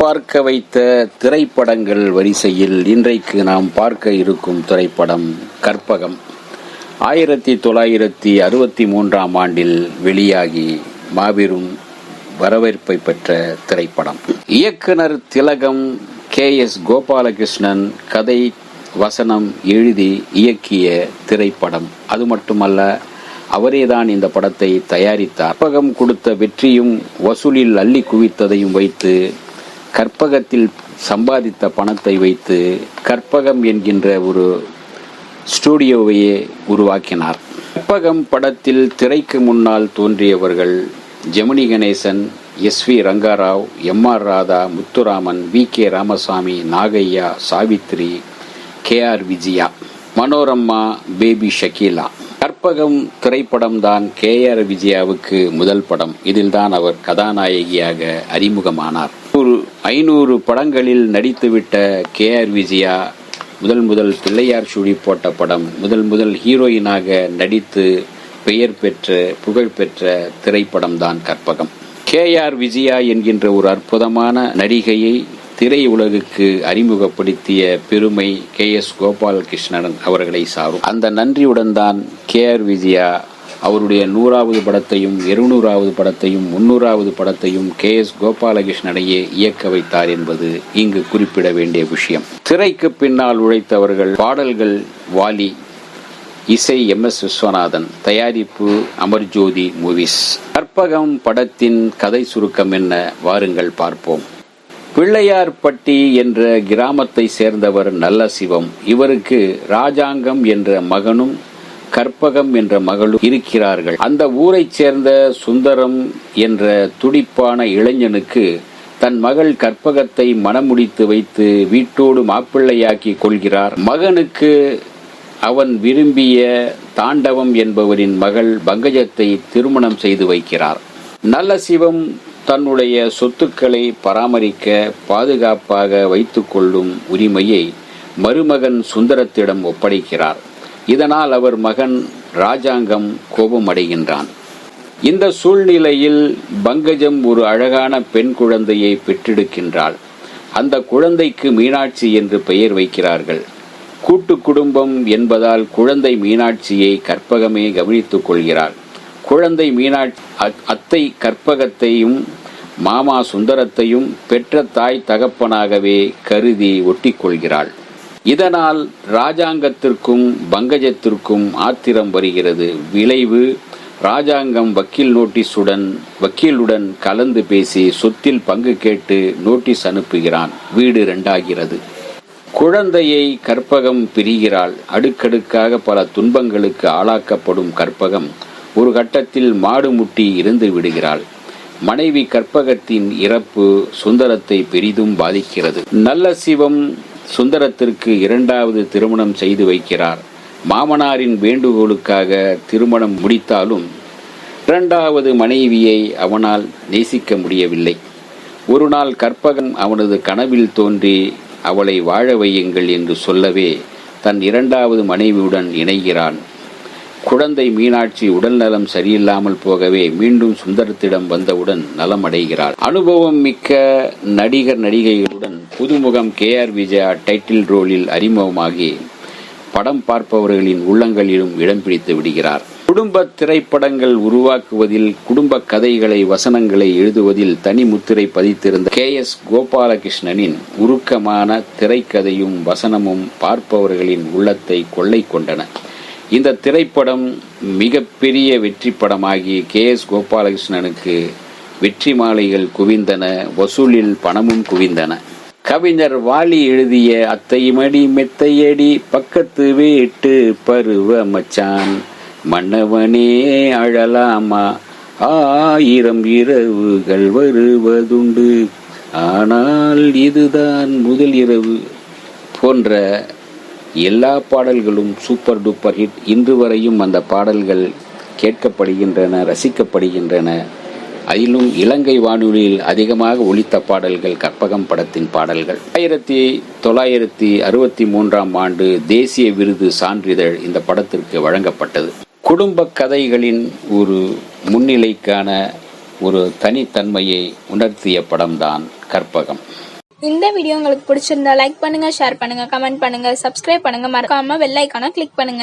பார்க்க வைத்த திரைப்படங்கள் வரிசையில் இன்றைக்கு நாம் பார்க்க இருக்கும் திரைப்படம் கற்பகம். 1963ஆம் ஆண்டில் வெளியாகி மாபெரும் வரவேற்பை பெற்ற திரைப்படம். இயக்குனர் திலகம் KS கோபாலகிருஷ்ணன் கதை வசனம் எழுதி இயக்கிய திரைப்படம். அது மட்டுமல்ல, அவரேதான் இந்த படத்தை தயாரித்தார். கற்பகம் கொடுத்த வெற்றியும் வசூலில் அள்ளி குவித்ததையும் வைத்து, கற்பகத்தில் சம்பாதித்த பணத்தை வைத்து கற்பகம் என்கின்ற ஒரு ஸ்டூடியோவையே உருவாக்கினார். கற்பகம் படத்தில் திரைக்கு முன்னால் தோன்றியவர்கள் Gemini Ganesan, SV Rangarao, MR Radha, Muthuraman, VK Ramasamy, Nagaiah, Savitri, KR Vijaya, Manorama, baby Shakila. Karpagam திரைப்படம் தான் KR விஜயாவுக்கு முதல் படம். இதில்தான் அவர் கதாநாயகியாக அறிமுகமானார். 500 படங்களில் நடித்துவிட்ட KR விஜயா முதல் பிள்ளையார் சுழி போட்ட படம், முதல் ஹீரோயினாக நடித்து பெயர் பெற்ற புகழ் பெற்ற திரைப்படம் தான் கற்பகம். KR விஜயா என்கின்ற ஒரு அற்புதமான நடிகையை திரையுலகுக்கு அறிமுகப்படுத்திய பெருமை KS கோபாலகிருஷ்ணன் அவர்களை சாரும். அந்த நன்றியுடன் தான் KR விஜயா அவருடைய 100வது படத்தையும் 200வது படத்தையும் 300வது படத்தையும் KS கோபாலகிருஷ்ணனையே இயக்க வைத்தார் என்பது இங்கு குறிப்பிட வேண்டிய விஷயம். திரைக்கு பின்னால் உழைத்தவர்கள்: பாடல்கள் வாலி, இசை MS விஸ்வநாதன், தயாரிப்பு அமர்ஜோதி மூவிஸ். கற்பகம் படத்தின் கதை சுருக்கம் என்ன? வாருங்கள் பார்ப்போம். பிள்ளையார்பட்டி என்ற கிராமத்தை சேர்ந்தவர் நல்ல சிவம். இவருக்கு ராஜாங்கம் என்ற மகனும் கற்பகம் என்ற மகளும் இருக்கிறார்கள். அந்த ஊரைச் சேர்ந்த சுந்தரம் என்ற துடிப்பான இளைஞனுக்கு தன் மகள் கற்பகத்தை மணமுடித்து வைத்து வீட்டோடு மாப்பிள்ளையாக்கி கொள்கிறார். மகனுக்கு அவன் விரும்பிய தாண்டவம் என்பவரின் மகள் பங்கஜத்தை திருமணம் செய்து வைக்கிறார். நல்ல சிவம் தன்னுடைய சொத்துக்களை பராமரிக்க பாதுகாப்பாக வைத்துக் கொள்ளும் உரிமையை மருமகன் சுந்தரத்திடம் ஒப்படைக்கிறார். இதனால் அவர் மகன் ராஜாங்கம் கோபம் அடைகின்றான். இந்த சூழ்நிலையில் பங்கஜம் ஒரு அழகான பெண் குழந்தையை பெற்றெடுக்கின்றாள். அந்த குழந்தைக்கு மீனாட்சி என்று பெயர் வைக்கிறார்கள். கூட்டு குடும்பம் என்பதால் குழந்தை மீனாட்சியை கற்பகமே கவனித்துக் கொள்கிறாள். குழந்தை மீனாட்சி அத்தை கற்பகத்தையும் மாமா சுந்தரத்தையும் பெற்ற தாய் தகப்பனாகவே கருதி ஒட்டிக்கொள்கிறாள். இதனால் ராஜாங்கத்திற்கும் பங்கஜத்திற்கும் ஆத்திரம் வருகிறது. விளைவு: ராஜாங்கம் வக்கீலுடன் கலந்து பேசி சொத்தில் பங்கு கேட்டு நோட்டீஸ் அனுப்புகிறான். வீடு 2ஆகிறது. குழந்தையை கற்பகம் பிரிகிறாள். அடுக்கடுக்காக பல துன்பங்களுக்கு ஆளாக்கப்படும் கற்பகம் ஒரு கட்டத்தில் மாடு முட்டி இறந்து விடுகிறாள். மனைவி கற்பகத்தின் இறப்பு சுந்தரத்தை பெரிதும் பாதிக்கிறது. நல்ல சிவம் சுந்தரத்திற்கு 2வது திருமணம் செய்து வைக்கிறார். மாமனாரின் வேண்டுகோளுக்காக திருமணம் முடித்தாலும் 2வது மனைவியை அவனால் நேசிக்க முடியவில்லை. ஒரு நாள் கற்பகம் அவனது கனவில் தோன்றி அவளை வாழ வையுங்கள் என்று சொல்லவே தன் 2வது மனைவியுடன் இணைகிறான். குழந்தை மீனாட்சி உடல் நலம் சரியில்லாமல் போகவே மீண்டும் சுந்தரத்திடம் வந்தவுடன் நலம் அடைகிறாள். அனுபவம் மிக்க நடிகைகளுடன் புதுமுகம் KR விஜயா டைட்டில் ரோலில் அறிமுகமாகி படம் பார்ப்பவர்களின் உள்ளங்களிலும் இடம் பிடித்து விடுகிறார். குடும்ப திரைப்படங்கள் உருவாக்குவதில், குடும்ப கதைகளை வசனங்களை எழுதுவதில் தனி முத்திரை பதித்திருந்த KS கோபாலகிருஷ்ணனின் உருக்கமான திரைக்கதையும் வசனமும் பார்ப்பவர்களின் உள்ளத்தை கொள்ளை கொண்டன. இந்த திரைப்படம் மிகப்பெரிய வெற்றி படமாகி KS கோபாலகிருஷ்ணனுக்கு வெற்றி மாலைகள் குவிந்தன. வசூலில் பணமும் குவிந்தன. கவிஞர் வாலி எழுதிய அத்தைமடி மெத்தையடி பக்கத்து வீட்டு பருவ மச்சான், மன்னவனே அழலாமா, 1000 இரவுகள் வருவதுண்டு, ஆனால் இதுதான் முதல் இரவு போன்ற எல்லா பாடல்களும் சூப்பர் டூப்பர் ஹிட். இன்று வரையும் அந்த பாடல்கள் கேட்கப்படுகின்றன, ரசிக்கப்படுகின்றன. அதிலும் இலங்கை வானொலியில் அதிகமாக ஒலித்த பாடல்கள் கற்பகம் படத்தின் பாடல்கள். 1963ஆம் ஆண்டு தேசிய விருது சான்றிதழ் இந்த படத்திற்கு வழங்கப்பட்டது. குடும்ப கதைகளின் ஒரு முன்னிலைக்கான ஒரு தனித்தன்மையை உணர்த்திய படம்தான் கற்பகம். இந்த வீடியோ உங்களுக்கு பிடிச்சிருந்தா லைக் பண்ணுங்க, ஷேர் பண்ணுங்க, கமெண்ட் பண்ணுங்க, சப்ஸ்கிரைப் பண்ணுங்க, மறக்காம பெல் ஐகானை கிளிக் பண்ணுங்க.